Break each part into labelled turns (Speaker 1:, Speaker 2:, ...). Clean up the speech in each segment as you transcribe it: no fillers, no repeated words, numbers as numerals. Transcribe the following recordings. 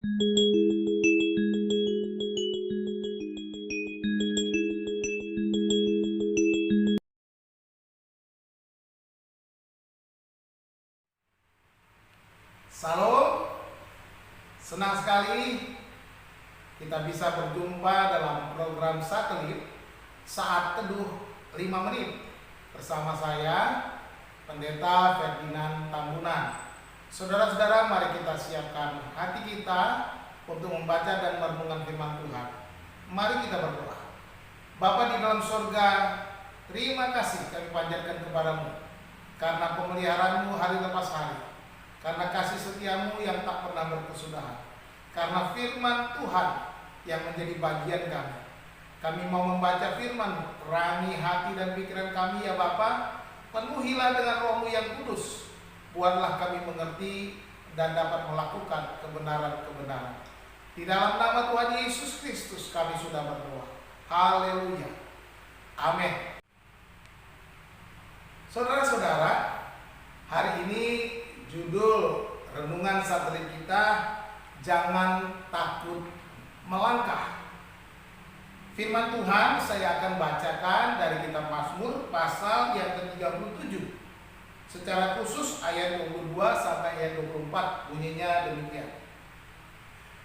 Speaker 1: Salam, senang sekali kita bisa berjumpa dalam program satelit Saat Teduh 5 Menit bersama saya, Pendeta Ferdinand Tambunan. Saudara-saudara, mari kita siapkan hati kita untuk membaca dan merenungkan firman Tuhan. Mari kita berdoa. Bapa di dalam surga, terima kasih kami panjatkan kepadamu karena pemeliharaanmu hari lepas hari, karena kasih setiamu yang tak pernah berkesudahan, karena firman Tuhan yang menjadi bagian kami. Kami mau membaca firman, terangi hati dan pikiran kami ya Bapa, penuhilah dengan Roh-Mu yang kudus, buatlah kami mengerti dan dapat melakukan kebenaran-kebenaran. Di dalam nama Tuhan Yesus Kristus kami sudah berdoa. Haleluya. Amin. Saudara-saudara, hari ini judul renungan satelit kita, jangan takut melangkah. Firman Tuhan saya akan bacakan dari kitab Mazmur pasal yang ke-37. Secara khusus ayat 22 sampai ayat 24, bunyinya demikian.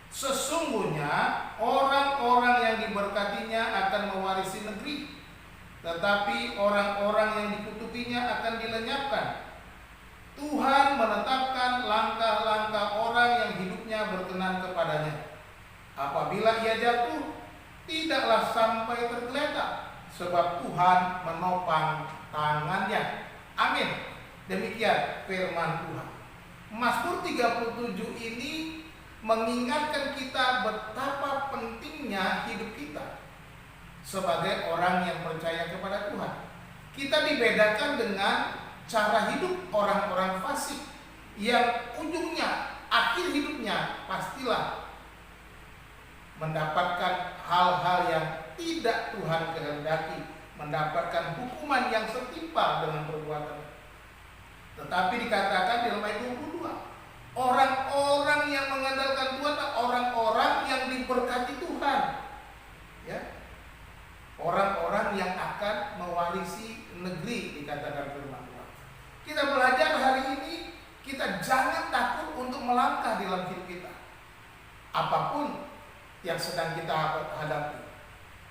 Speaker 1: Sesungguhnya orang-orang yang diberkatinya akan mewarisi negeri, tetapi orang-orang yang dikutukinya akan dilenyapkan. Tuhan menetapkan langkah-langkah orang yang hidupnya berkenan kepadanya. Apabila ia jatuh, tidaklah sampai tergeletak, sebab Tuhan menopang tangannya. Amin. Demikian firman Tuhan. Mazmur 37 ini mengingatkan kita betapa pentingnya hidup kita sebagai orang yang percaya kepada Tuhan. Kita dibedakan dengan cara hidup orang-orang fasik yang ujungnya, akhir hidupnya pastilah mendapatkan hal-hal yang tidak Tuhan kehendaki, mendapatkan hukuman yang setimpal dengan perbuatannya. Tetapi dikatakan di dalam ayat 22, orang-orang yang mengandalkan Tuhan adalah orang-orang yang diberkati Tuhan. Ya. Orang-orang yang akan mewarisi negeri, dikatakan firman Tuhan. Kita belajar hari ini, kita jangan takut untuk melangkah dalam hidup kita. Apapun yang sedang kita hadapi,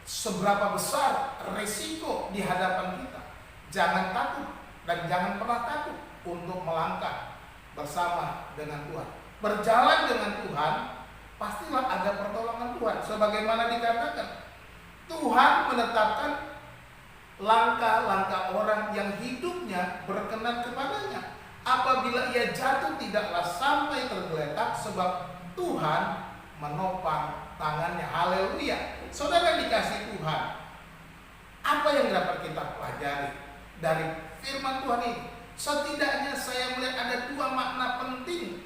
Speaker 1: seberapa besar resiko di hadapan kita, jangan takut dan jangan pernah takut untuk melangkah bersama dengan Tuhan. Berjalan dengan Tuhan, pastilah ada pertolongan Tuhan. Sebagaimana dikatakan, Tuhan menetapkan langkah-langkah orang yang hidupnya berkenan kepadanya. Apabila ia jatuh, tidaklah sampai tergeletak, sebab Tuhan menopang tangannya. Haleluya. Saudara dikasih Tuhan, apa yang dapat kita pelajari dari firman Tuhan ini? Setidaknya saya melihat ada dua makna penting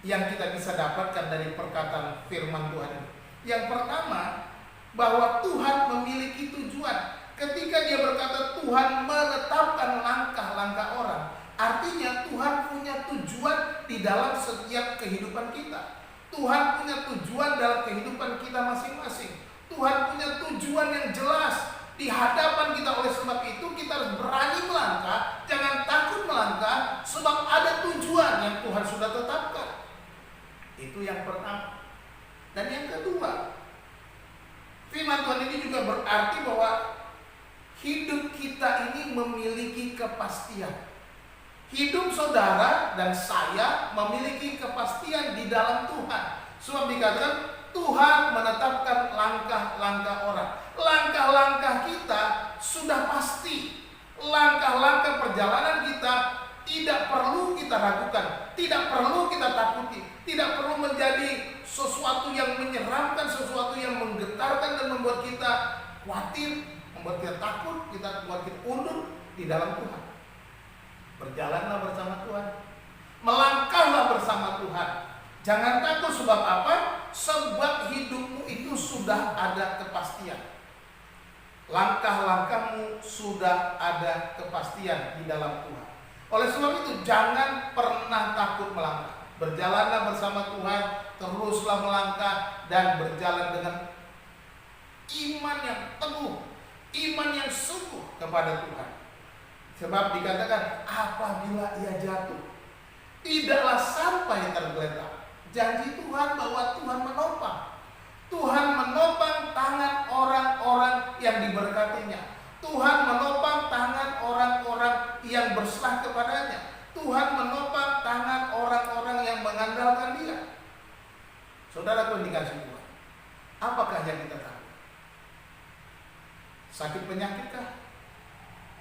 Speaker 1: yang kita bisa dapatkan dari perkataan firman Tuhan ini. Yang pertama, bahwa Tuhan memiliki tujuan. Ketika dia berkata Tuhan menetapkan langkah-langkah orang, artinya Tuhan punya tujuan di dalam setiap kehidupan kita. Tuhan punya tujuan dalam kehidupan kita masing-masing. Tuhan punya tujuan yang jelas di hadapan kita. Oleh sebab itu kita harus berani melangkah, jangan takut melangkah, sebab ada tujuan yang Tuhan sudah tetapkan. Itu yang pertama. Dan yang kedua, firman Tuhan ini juga berarti bahwa hidup kita ini memiliki kepastian. Hidup saudara dan saya memiliki kepastian di dalam Tuhan. Sebab dikatakan Tuhan menetapkan langkah-langkah orang. Langkah-langkah kita sudah pasti. Langkah-langkah perjalanan kita tidak perlu kita ragukan, tidak perlu kita takuti, tidak perlu menjadi sesuatu yang menyeramkan, sesuatu yang menggetarkan dan membuat kita khawatir, membuat kita takut, membuat kita undur di dalam Tuhan. Berjalanlah bersama Tuhan, melangkahlah bersama Tuhan. Jangan takut, sebab apa? Sebab hidupmu itu sudah ada kepastian. Langkah-langkahmu sudah ada kepastian di dalam Tuhan. Oleh sebab itu jangan pernah takut melangkah. Berjalanlah bersama Tuhan, teruslah melangkah dan berjalan dengan iman yang teguh, iman yang sungguh kepada Tuhan. Sebab dikatakan apabila ia jatuh, tidaklah sampai tergeletak. Janji Tuhan bahwa Tuhan menopang. Tuhan menopang tangan orang-orang yang diberkatinya. Tuhan menopang tangan orang-orang yang berserah kepadanya. Tuhan menopang tangan orang-orang yang mengandalkan Dia. Saudara pun dikasih Tuhan. Apakah yang kita tahu? Sakit penyakitkah?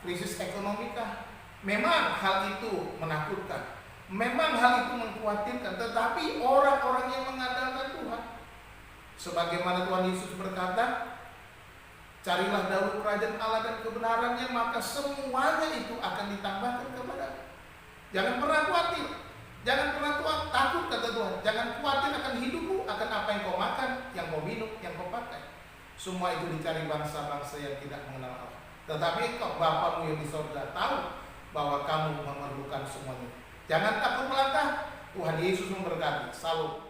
Speaker 1: Krisis ekonomikah? Memang hal itu menakutkan. Memang hal itu mengkhawatirkan. Tetapi orang-orang yang mengandalkan Tuhan, sebagaimana Tuhan Yesus berkata, carilah dahulu kerajaan Allah dan kebenarannya, maka semuanya itu akan ditambahkan kepadamu. Jangan pernah khawatir. Jangan pernah takut, kata Tuhan. Jangan khawatir akan hidupmu, akan apa yang kau makan, yang kau minum, yang kau pakai. Semua itu dicari bangsa-bangsa yang tidak mengenal Allah. Tetapi engkau, Bapamu yang di sorga, tahu bahwa kamu memerlukan semuanya. Jangan takut melangkah. Tuhan Yesus memberkati. Salam.